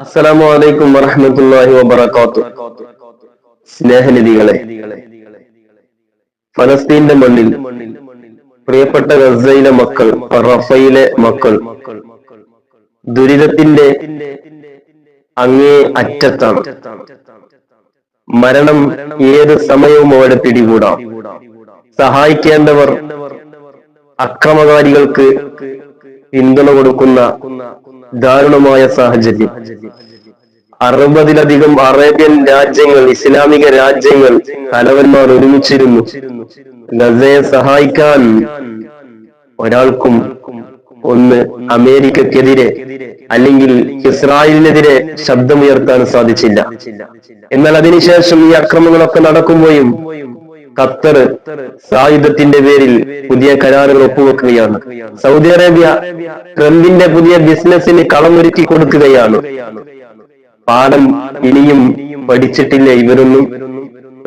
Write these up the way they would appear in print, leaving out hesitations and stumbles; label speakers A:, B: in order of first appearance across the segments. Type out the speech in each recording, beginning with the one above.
A: അസ്സലാമു അലൈക്കും വറഹ്മത്തുള്ളാഹി വബറകാതുഹു. സ്നേഹനിധികളെ, ഫലസ്തീന്റെ മണ്ണിൽ പ്രിയപ്പെട്ട ഗസയിലെ മക്കൾ, റഫയിലെ മക്കൾ ദുരിതത്തിന്റെ അങ്ങേ അറ്റത്താണ്. മരണം ഏത് സമയവും അവിടെ പിടികൂടാം. സഹായിക്കേണ്ടവർ അക്രമകാരികൾക്ക് പിന്തുണ കൊടുക്കുന്ന ദാരുണമായ സാഹചര്യം. 60-ലധികം അറേബ്യൻ രാജ്യങ്ങൾ, ഇസ്ലാമിക രാജ്യങ്ങൾ, തലവന്മാർ ഒരുമിച്ചിരുന്നു. ഗസയെ സഹായിക്കാൻ ഒരാൾക്കും ഒന്ന് അമേരിക്കക്കെതിരെ അല്ലെങ്കിൽ ഇസ്രായേലിനെതിരെ ശബ്ദമുയർത്താൻ സാധിച്ചില്ല. എന്നാൽ അതിനുശേഷം ഈ അക്രമങ്ങളൊക്കെ നടക്കുമ്പോഴും ഖത്തർ സായുധത്തിന്റെ പേരിൽ പുതിയ കരാറുകൾ ഒപ്പുവെക്കുകയാണ്. സൗദി അറേബ്യ ട്രംപിന്റെ പുതിയ ബിസിനസിന് കളമൊരുക്കി കൊടുക്കുകയാണ്. പാഠം ഇനിയും പഠിച്ചിട്ടില്ല ഇവരൊന്നും.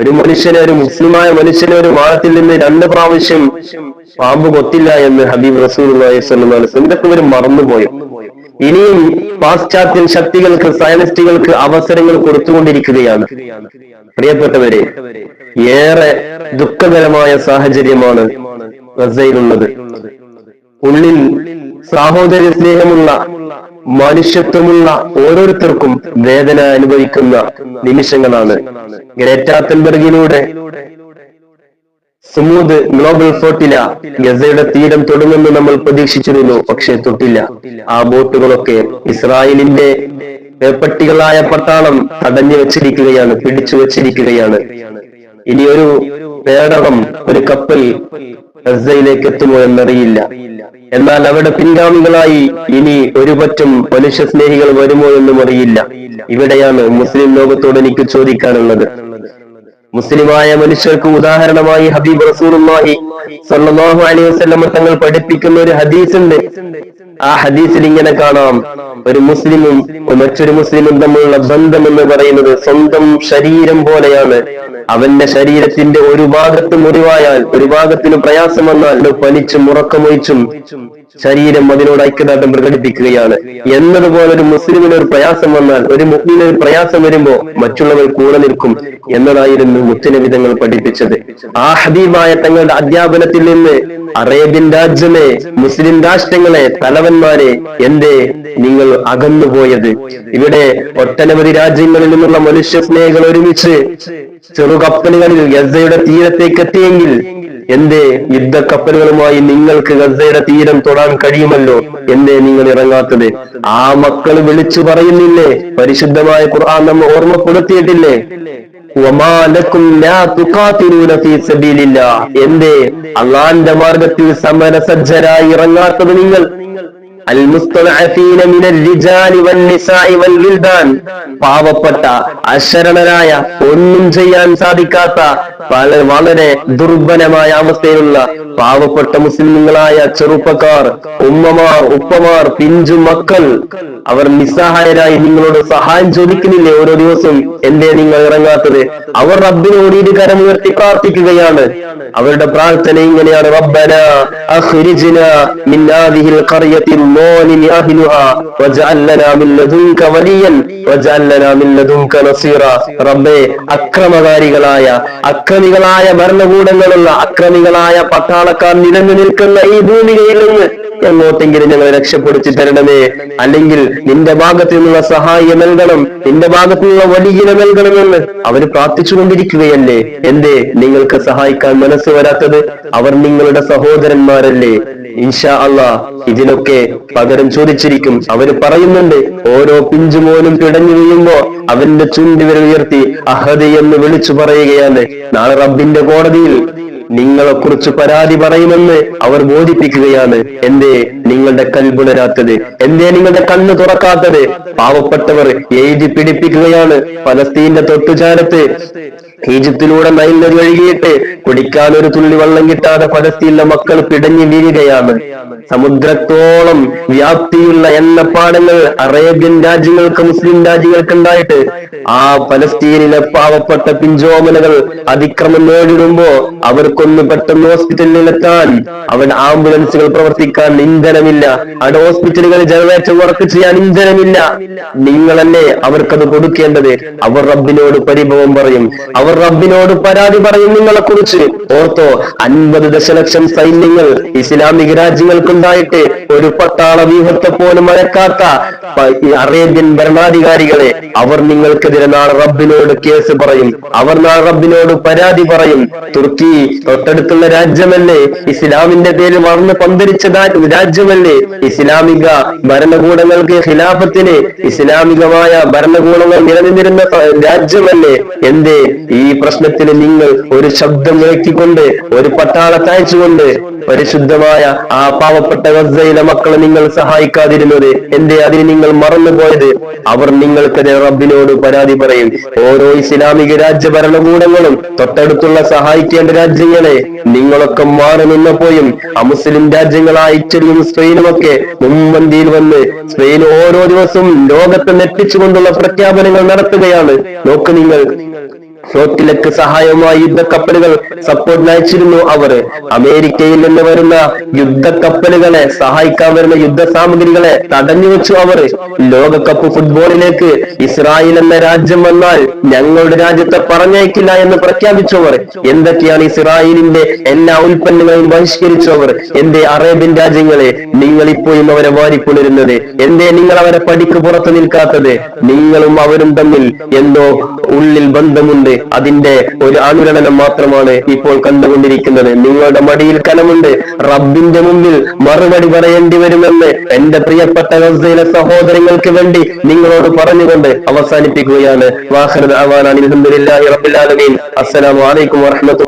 A: ഒരു മനുഷ്യനെ, ഒരു മുസ്ലിമായ മനുഷ്യനെ ഒരു വാഴത്തിൽ നിന്ന് 2 പ്രാവശ്യം പാമ്പ് കൊത്തില്ല എന്ന് ഹബീബ് റസൂലുള്ളാഹി സ്വല്ലല്ലാഹു അലൈഹി വസല്ലം. ഇതൊക്കെ ഇവർ മറന്നുപോയോ? ഇനിയും പാശ്ചാത്യൻ ശക്തികൾക്ക്, സയനിസ്റ്റുകൾക്ക് അവസരങ്ങൾ കൊടുത്തുകൊണ്ടിരിക്കുകയാണ്. പ്രിയപ്പെട്ടവരെ, ഏറെ ദുഃഖകരമായ സാഹചര്യമാണ് ഗസയിലുള്ളത്. ഉള്ളിൽ സാഹോദര്യ സ്നേഹമുള്ള, മനുഷ്യത്വമുള്ള ഓരോരുത്തർക്കും വേദന അനുഭവിക്കുന്ന നിമിഷങ്ങളാണ്. ഗ്രേറ്റ തൻബർഗിലൂടെ സുമൂദ് ഗ്ലോബൽ ഫോർട്ടില ഗസയുടെ തീരം തൊടുമെന്ന് നമ്മൾ പ്രതീക്ഷിച്ചിരുന്നു. പക്ഷെ തൊട്ടില്ല. ആ ബോട്ടുകളൊക്കെ ഇസ്രായേലിന്റെ പട്ടികളായ പട്ടാളം തടഞ്ഞു വെച്ചിരിക്കുകയാണ്, പിടിച്ചു വെച്ചിരിക്കുകയാണ്. ഇനി ഒരു പേടകം, ഒരു കപ്പൽ ഗസയിലേക്ക് എത്തുമോ എന്നറിയില്ല. എന്നാൽ അവിടെ പിൻഗാമികളായി ഇനി ഒരുപറ്റം മനുഷ്യ സ്നേഹികൾ വരുമോ എന്നും അറിയില്ല. ഇവിടെയാണ് മുസ്ലിം ലോകത്തോട് എനിക്ക് ചോദിക്കാനുള്ളത്. മുസ്ലിമായ മനുഷ്യർക്ക് ഉദാഹരണമായി ഹബീബ് റസൂലുള്ളാഹി സ്വല്ലല്ലാഹു അലൈഹി വസല്ലം തങ്ങൾ പഠിപ്പിക്കുന്ന ഒരു ഹദീസ് ഉണ്ട്. ആ ഹദീസിൽ ഇങ്ങനെ കാണാം, ഒരു മുസ്ലിമും മറ്റൊരു മുസ്ലിമും തമ്മിലുള്ള ബന്ധം എന്ന് പറയുന്നത് സ്വന്തം ശരീരം പോലെയാണ്. അവന്റെ ശരീരത്തിന്റെ ഒരു ഭാഗത്ത് മുറിവായാൽ, ഒരു ഭാഗത്തിന് പ്രയാസം വന്നാൽ പനിച്ചും ഉറക്കമൊഴിച്ചും ശരീരം അതിനോട് ഐക്യദാർഢ്യം പ്രകടിപ്പിക്കുകയാണ്. എന്നതുപോലെ ഒരു മുസ്ലിമിന് ഒരു പ്രയാസം വന്നാൽ, ഒരു മുസ്ലിമിന് ഒരു പ്രയാസം വരുമ്പോ മറ്റുള്ളവർ കൂടെ നിൽക്കും എന്നതായിരുന്നു മുത്തുനബി തങ്ങൾ പഠിപ്പിച്ചത്. ആ ഹബീബായ തങ്ങളുടെ അധ്യാപനത്തിൽ നിന്ന് അറേബ്യൻ രാജ്യമേ, മുസ്ലിം രാഷ്ട്രങ്ങളെ, തലവന്മാരെ, എന്തേ നിങ്ങൾ അകന്നുപോയത്? ഇവിടെ ഒട്ടനവധി രാജ്യങ്ങളിൽ നിന്നുള്ള മനുഷ്യ സ്നേഹികൾ ഒരുമിച്ച് ചെറുകപ്പലുകളിൽ ഗസയുടെ തീരത്തേക്ക് എത്തിയെങ്കിൽ എന്തേ യുദ്ധക്കപ്പലുകളുമായി നിങ്ങൾക്ക് ഗസയുടെ തീരം തൊടാൻ കഴിയുമല്ലോ, എന്തേ നിങ്ങൾ ഇറങ്ങാത്തത്? ആ മക്കൾ വിളിച്ചു പറയുന്നില്ലേ? പരിശുദ്ധമായ ഖുർആൻ നമ്മെ ഓർമ്മപ്പെടുത്തിയിട്ടില്ലേ? എന്തേ അള്ളാന്റെ മാർഗത്തിൽ സമരസജ്ജരായി ഇറങ്ങാത്തത് നിങ്ങൾ? പാവപ്പെട്ട, അശരണരായ, ഒന്നും ചെയ്യാൻ സാധിക്കാത്ത, വളരെ ദുർബലമായ അവസ്ഥയിലുള്ള പാവപ്പെട്ട മുസ്ലിങ്ങളായ ചെറുപ്പക്കാർ, ഉമ്മമാർ, ഉപ്പമാർ, പിഞ്ചു മക്കൾ, അവർ നിസ്സഹായരായി നിങ്ങളോട് സഹായം ചോദിക്കുന്നില്ലേ ഓരോ ദിവസവും? എന്തേ നിങ്ങൾ ഇറങ്ങാത്തത്? അവർ റബ്ബിനോട് ഇരുകരം ഉയർത്തി പ്രാർത്ഥിക്കുകയാണ്. അവരുടെ പ്രാർത്ഥന ഇങ്ങനെയാണ്: റബ്ബനാ അഖ്രിജ്നാ മിൻ ഹാദിഹിൽ ഖർയത്തിൽ ളാലിമി അഹ്ലുഹാ വജഅൽ ലനാ മിൻ ലദുൻക വലിയൻ വജഅൽ ലനാ മിൻ ലദുൻക നസീറാ. റബ്ബേ, അക്രമികളായ ഭരണകൂടങ്ങളുള്ള, അക്രമികളായ പട്ടാളക്കാർ നിരന്നു നിൽക്കുന്ന ഈ ഭൂമികയിൽ നിന്ന് എങ്ങോട്ടെങ്കിലും ഞങ്ങളെ രക്ഷപ്പെടുത്തി തരണമേ. അല്ലെങ്കിൽ നിന്റെ ഭാഗത്തു നിന്നുള്ള സഹായം നൽകണം, നിന്റെ ഭാഗത്തു നിന്നുള്ള വലിയ നൽകണമെന്ന് അവര് പ്രാർത്ഥിച്ചുകൊണ്ടിരിക്കുകയല്ലേ? എന്തേ നിങ്ങൾക്ക് സഹായിക്കാൻ മനസ്സ് വരാത്തത്? അവർ നിങ്ങളുടെ സഹോദരന്മാരല്ലേ? ഇൻഷാ അല്ലാഹ് ഇതിനൊക്കെ പകരം ചോദിച്ചിരിക്കും. അവര് പറയുന്നുണ്ട്, ഓരോ പിഞ്ചുമോനും പിടഞ്ഞു വീഴുമ്പോ അവന്റെ ചുണ്ടുവിരൽ ഉയർത്തി അഹദ് എന്ന് വിളിച്ചു പറയുകയാണ്. നാളെ റബ്ബിന്റെ കോടതിയിൽ നിങ്ങളെ കുറിച്ച് പരാതി പറയുമെന്ന് അവർ ബോധിപ്പിക്കുകയാണ്. എന്തേ നിങ്ങളുടെ കൽബുണരാത്തത്? എന്തേ നിങ്ങളുടെ കണ്ണ് തുറക്കാത്തത്? പാവപ്പെട്ടവർ എഴുതി പിടിപ്പിക്കുകയാണ്. ഫലസ്തീന്റെ തൊട്ടുചാരത്ത് ഈജിപ്തിലൂടെ നൈൽ നദി ഒഴുകിയിട്ട് കുടിക്കാൻ ഒരു തുള്ളി വെള്ളം കിട്ടാതെ ഫലസ്തീനിലെ മക്കൾ പിടഞ്ഞു വീഴുകയാണ്. സമുദ്രത്തോളം വ്യാപ്തിയുള്ള എണ്ണപ്പാടങ്ങൾ അറേബ്യൻ രാജ്യങ്ങൾക്ക്, മുസ്ലിം രാജ്യങ്ങൾക്ക് ഉണ്ടായിട്ട് ആ ഫലസ്തീനിലെ പാവപ്പെട്ട പിഞ്ചോമനകൾ അതിക്രമം നേരിടുമ്പോ അവർക്കൊന്ന് പെട്ടെന്ന് ഹോസ്പിറ്റലിലെത്താൻ അവിടെ ആംബുലൻസുകൾ പ്രവർത്തിക്കാൻ ഇന്ധനമില്ല, അവിടെ ഹോസ്പിറ്റലുകളിൽ ജനറേറ്റർ വർക്ക് ചെയ്യാൻ ഇന്ധനമില്ല. നിങ്ങളല്ലേ അവർക്കത് കൊടുക്കേണ്ടത്. അവർ റബ്ബിനോട് പരിഭവം പറയും, അവർ റബ്ബിനോട് പരാതി പറയും. നിങ്ങളെ കുറിച്ച് ഓർത്തോ, 50 ദശലക്ഷം സൈന്യങ്ങൾ ഇസ്ലാമിക രാജ്യങ്ങൾക്കുണ്ടായിട്ട് ഒരു പട്ടാള വ്യൂഹത്തെ പോലും മറക്കാത്ത അറേബ്യൻ ഭരണാധികാരികളെ അവർ നിങ്ങൾക്കെതിരെ നാളെ റബ്ബിനോട് കേസ് പറയും, അവർ നാളെ റബ്ബിനോട് പരാതി പറയും. തുർക്കി തൊട്ടടുത്തുള്ള രാജ്യമല്ലേ, ഇസ്ലാമിന്റെ പേരിൽ വളർന്ന് പന്തരിച്ച രാജ്യമല്ലേ, ഇസ്ലാമിക ഭരണകൂടങ്ങൾക്ക് ഖിലാഫത്തിന് ഇസ്ലാമികമായ ഭരണകൂടങ്ങൾ നിലനിന്നിരുന്ന രാജ്യമല്ലേ. എന്തേ ഈ പ്രശ്നത്തിന് നിങ്ങൾ ഒരു ശബ്ദം ഉയർത്തിക്കൊണ്ട്, ഒരു പട്ടാളത്തെ അയച്ചുകൊണ്ട് പരിശുദ്ധമായ ആ പാവപ്പെട്ട ഗസയിലെ മക്കളെ നിങ്ങൾ സഹായിക്കാതിരുന്നത്? എന്തേ അതിന് നിങ്ങൾ മറന്നുപോയത്? അവർ നിങ്ങൾക്കെതിരെ റബ്ബിനോട് പരാതി പറയും. ഓരോ ഇസ്ലാമിക രാജ്യ ഭരണകൂടങ്ങളും തൊട്ടടുത്തുള്ള സഹായിക്കേണ്ട രാജ്യങ്ങളെ നിങ്ങളൊക്കെ മാറി നിന്നപ്പോഴും അമുസ്ലിം രാജ്യങ്ങളായ ഇറ്റലിയും സ്പെയിനും ഒക്കെ മുൻപന്തിയിൽ വന്ന് സ്പെയിൻ ഓരോ ദിവസവും ലോകത്തെ നെറ്റിച്ചുകൊണ്ടുള്ള പ്രഖ്യാപനങ്ങൾ നടത്തുകയാണ്. നോക്ക് നിങ്ങൾ, ഫ്ലോട്ടിലേക്ക് സഹായമായി യുദ്ധക്കപ്പലുകൾ സപ്പോർട്ടിന് അയച്ചിരുന്നു. അവർ അമേരിക്കയിൽ നിന്ന് വരുന്ന യുദ്ധക്കപ്പലുകളെ സഹായിക്കാൻ വരുന്ന യുദ്ധ സാമഗ്രികളെ തടഞ്ഞു വെച്ചു. അവർ ലോകകപ്പ് ഫുട്ബോളിലേക്ക് ഇസ്രായേൽ എന്ന രാജ്യം വന്നാൽ ഞങ്ങളുടെ രാജ്യത്തെ പറഞ്ഞയക്കില്ല എന്ന് പ്രഖ്യാപിച്ചവർ. എന്തൊക്കെയാണ് ഇസ്രായേലിന്റെ എല്ലാ ഉൽപ്പന്നങ്ങളെയും ബഹിഷ്കരിച്ചവർ? എന്തേ അറേബ്യൻ രാജ്യങ്ങളെ നിങ്ങൾ ഇപ്പോഴും അവരെ വാരിക്കൊണ്ടിരുന്നത്? എന്തേ നിങ്ങൾ അവരെ പടിക്ക് പുറത്തു നിൽക്കാത്തത്? നിങ്ങളും അവരും തമ്മിൽ എന്തോ ഉള്ളിൽ ബന്ധമുണ്ട്, അതിന്റെ ഒരു അനുരണനം മാത്രമാണ് ഇപ്പോൾ കണ്ടുകൊണ്ടിരിക്കുന്നത്. നിങ്ങളുടെ മടിയിൽ കനമുണ്ട്, റബ്ബിന്റെ മുമ്പിൽ മറുപടി പറയേണ്ടി വരുമെന്ന് എന്റെ പ്രിയപ്പെട്ട ഗസയിലെ സഹോദരങ്ങൾക്ക് വേണ്ടി നിങ്ങളോട് പറഞ്ഞുകൊണ്ട് അവസാനിപ്പിക്കുകയാണ്. വാഖിറു ദഅവാനാ അൽഹംദുലില്ലാഹി റബ്ബിൽ ആലമീൻ. അസ്സലാമു അലൈക്കും വറഹ്മത്തുള്ളാഹി